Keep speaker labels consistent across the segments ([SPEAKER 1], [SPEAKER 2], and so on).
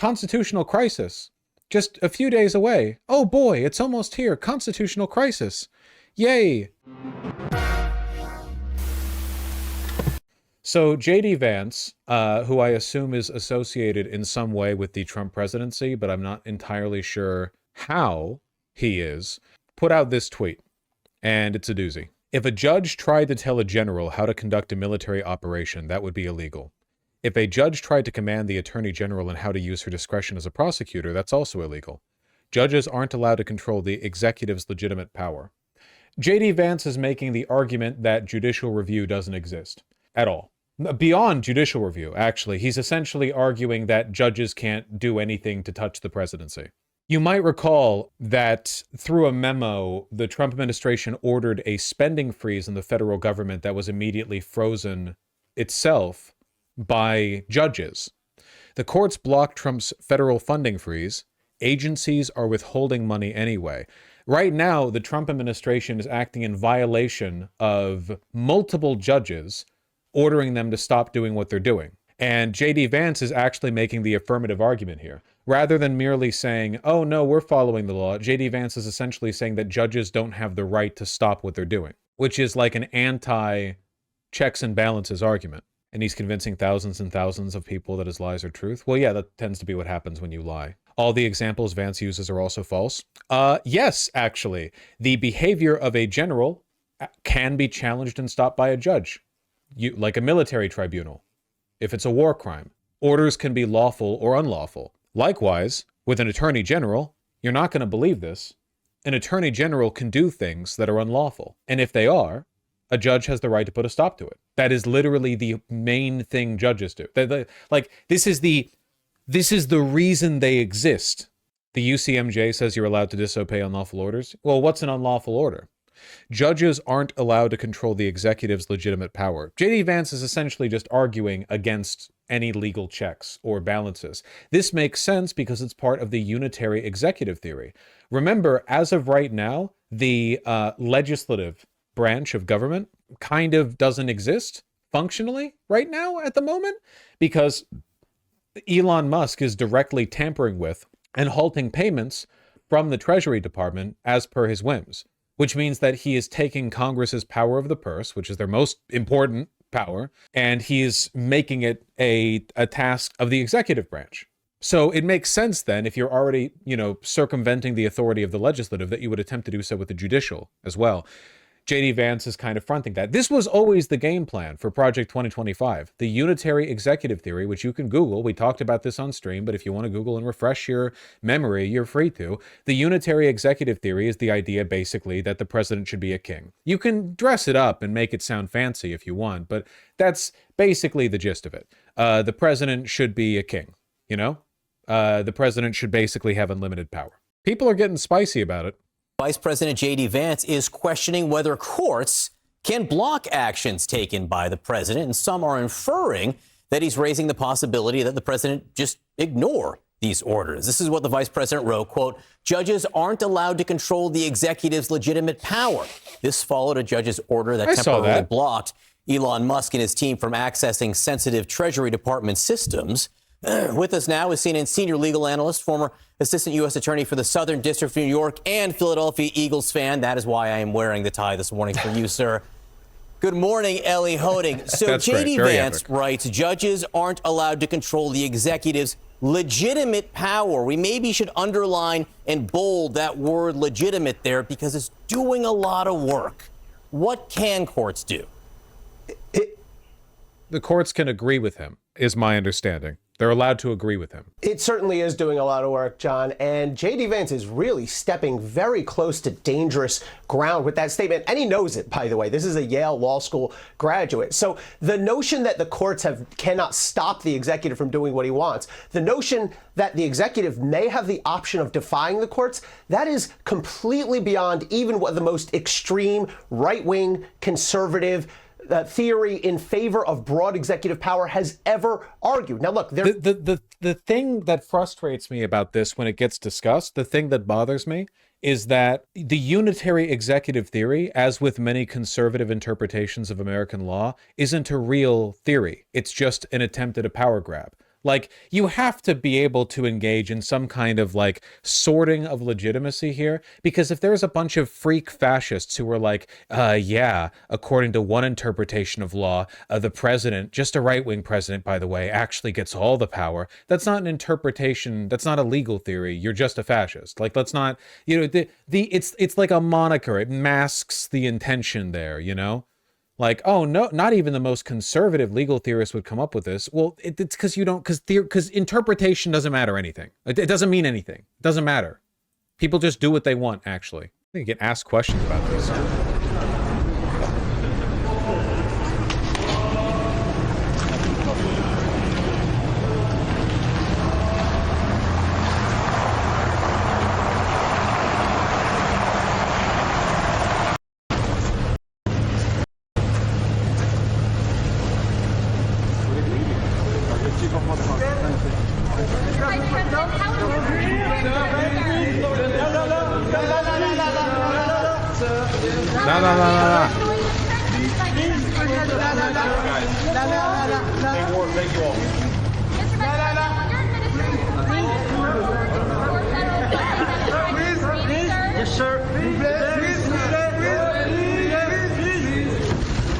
[SPEAKER 1] constitutional crisis. Just a few days away. Oh boy, it's almost here. Constitutional crisis. Yay. So J.D. Vance, who I assume is associated in some way with the Trump presidency, but I'm not entirely sure how he is, put out this tweet, and it's a doozy. If a judge tried to tell a general how to conduct a military operation, that would be illegal. If a judge tried to command the attorney general in how to use her discretion as a prosecutor, that's also illegal. Judges aren't allowed to control the executive's legitimate power. J.D. Vance is making the argument that judicial review doesn't exist at all. Beyond judicial review, actually, he's essentially arguing that judges can't do anything to touch the presidency. You might recall that through a memo, the Trump administration ordered a spending freeze in the federal government that was immediately frozen itself by judges. The courts blocked Trump's federal funding freeze. Agencies are withholding money anyway. Right now, the Trump administration is acting in violation of multiple judges, ordering them to stop doing what they're doing. And J.D. Vance is actually making the affirmative argument here. Rather than merely saying, oh no, we're following the law, J.D. Vance is essentially saying that judges don't have the right to stop what they're doing, which is like an anti-checks and balances argument. And he's convincing thousands and thousands of people that his lies are truth. Well, yeah, that tends to be what happens when you lie. All the examples Vance uses are also false. Yes, actually. The behavior of a general can be challenged and stopped by a judge, like a military tribunal, if it's a war crime. Orders can be lawful or unlawful. Likewise, with an attorney general, you're not going to believe this. An attorney general can do things that are unlawful. And if they are, a judge has the right to put a stop to it. That is literally the main thing judges do. This is the reason they exist. The UCMJ says you're allowed to disobey unlawful orders. Well, what's an unlawful order? Judges aren't allowed to control the executive's legitimate power. J.D. Vance is essentially just arguing against any legal checks or balances. This makes sense because it's part of the unitary executive theory. Remember, as of right now, the legislative branch of government kind of doesn't exist functionally right now at the moment because Elon Musk is directly tampering with and halting payments from the Treasury Department as per his whims, which means that he is taking Congress's power of the purse, which is their most important power, and he is making it a task of the executive branch. So it makes sense then, if you're already, circumventing the authority of the legislative, that you would attempt to do so with the judicial as well. J.D. Vance is kind of fronting that. This was always the game plan for Project 2025. The Unitary Executive Theory, which you can Google. We talked about this on stream, but if you want to Google and refresh your memory, you're free to. The Unitary Executive Theory is the idea, basically, that the president should be a king. You can dress it up and make it sound fancy if you want, but that's basically the gist of it. The president should be a king, The president should basically have unlimited power. People are getting spicy about it.
[SPEAKER 2] Vice President J.D. Vance is questioning whether courts can block actions taken by the president, and some are inferring that he's raising the possibility that the president just ignore these orders. This is what the vice president wrote, quote, "Judges aren't allowed to control the executive's legitimate power." This followed a judge's order that temporarily blocked Elon Musk and his team from accessing sensitive Treasury Department systems. With us now is CNN senior legal analyst, former assistant U.S. attorney for the Southern District of New York and Philadelphia Eagles fan. That is why I am wearing the tie this morning for you, sir. Good morning, Ellie Honig. So J.D. Vance writes, judges aren't allowed to control the executive's legitimate power. We maybe should underline and bold that word legitimate there because it's doing a lot of work. What can courts do?
[SPEAKER 1] The courts can agree with him, is my understanding. They're allowed to agree with him.
[SPEAKER 3] It certainly is doing a lot of work, John. And J.D. Vance is really stepping very close to dangerous ground with that statement. And he knows it, by the way. This is a Yale Law School graduate. So the notion that the courts cannot stop the executive from doing what he wants, the notion that the executive may have the option of defying the courts, that is completely beyond even what the most extreme right-wing conservative theory in favor of broad executive power has ever argued. Now, look,
[SPEAKER 1] the thing that frustrates me about this when it gets discussed, the thing that bothers me, is that the unitary executive theory, as with many conservative interpretations of American law, isn't a real theory. It's just an attempt at a power grab. Like, you have to be able to engage in some kind of like sorting of legitimacy here, because if there's a bunch of freak fascists who are like, yeah, according to one interpretation of law, the president, just a right-wing president, by the way, actually gets all the power. That's not an interpretation. That's not a legal theory. You're just a fascist. Like, let's not, you know, it's like a moniker. It masks the intention there, you know? Like, oh, no, not even the most conservative legal theorists would come up with this. Well, it's because you don't, because interpretation doesn't matter anything. It doesn't mean anything. It doesn't matter. People just do what they want, actually. They get asked questions about this.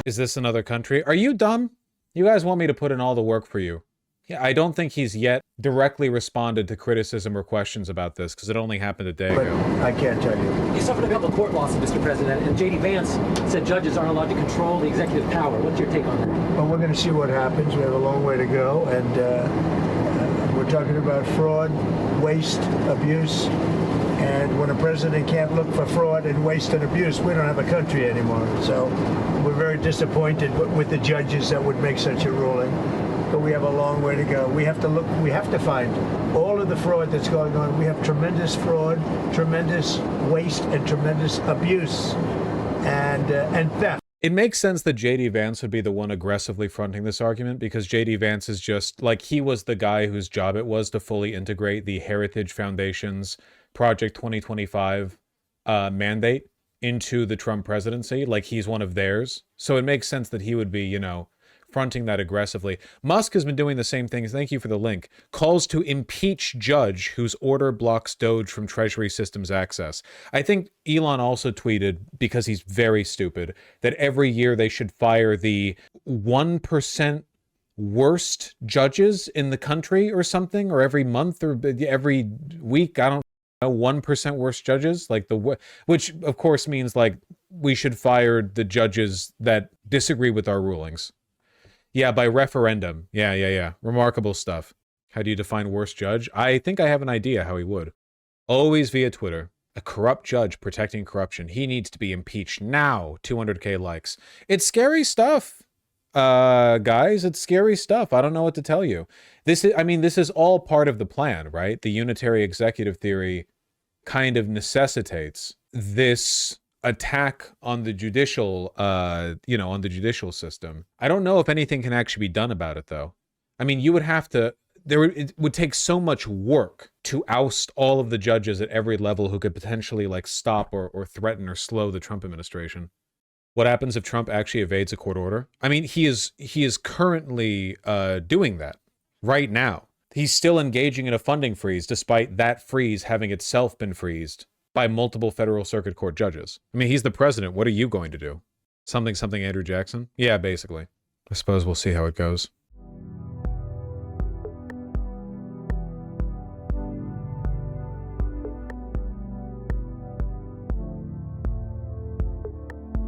[SPEAKER 1] Is this another country? Are you dumb? You guys want me to put in all the work for you. Yeah, I don't think he's yet directly responded to criticism or questions about this, because it only happened a day ago.
[SPEAKER 4] I can't tell you.
[SPEAKER 5] You suffered a couple of court losses, Mr. President, and J.D. Vance said judges aren't allowed to control the executive power. What's your take on that?
[SPEAKER 4] Well, we're going to see what happens. We have a long way to go, and we're talking about fraud, waste, abuse. And when a president can't look for fraud and waste and abuse, we don't have a country anymore. So we're very disappointed with the judges that would make such a ruling. But we have a long way to go. We have to find all of the fraud that's going on. We have tremendous fraud, tremendous waste, and tremendous abuse and theft.
[SPEAKER 1] It makes sense that J.D. Vance would be the one aggressively fronting this argument, because J.D. Vance is just, like, he was the guy whose job it was to fully integrate the Heritage Foundation's Project 2025 mandate into the Trump presidency. Like, he's one of theirs. So it makes sense that he would be, you know, fronting that aggressively. Musk has been doing the same thing. Thank you for the link. Calls to impeach judge whose order blocks DOGE from Treasury systems access. I think Elon also tweeted, because he's very stupid, that every year they should fire the 1% worst judges in the country or something, or every month or every week. I don't know, 1% worst judges, like which of course means like we should fire the judges that disagree with our rulings. Yeah, by referendum. Yeah. Remarkable stuff. How do you define worst judge? I think I have an idea how he would. Always via Twitter. A corrupt judge protecting corruption. He needs to be impeached now. 200K likes. It's scary stuff, guys. It's scary stuff. I don't know what to tell you. This is all part of the plan, right? The unitary executive theory kind of necessitates this attack on the judicial, on the judicial system. I don't know if anything can actually be done about it, though. I mean, you would have to, it would take so much work to oust all of the judges at every level who could potentially, like, stop or threaten or slow the Trump administration. What happens if Trump actually evades a court order? I mean, he is currently doing that right now. He's still engaging in a funding freeze, despite that freeze having itself been freezed by multiple federal circuit court judges. I mean, he's the president. What are you going to do? Something Andrew Jackson? Yeah, basically. I suppose we'll see how it goes.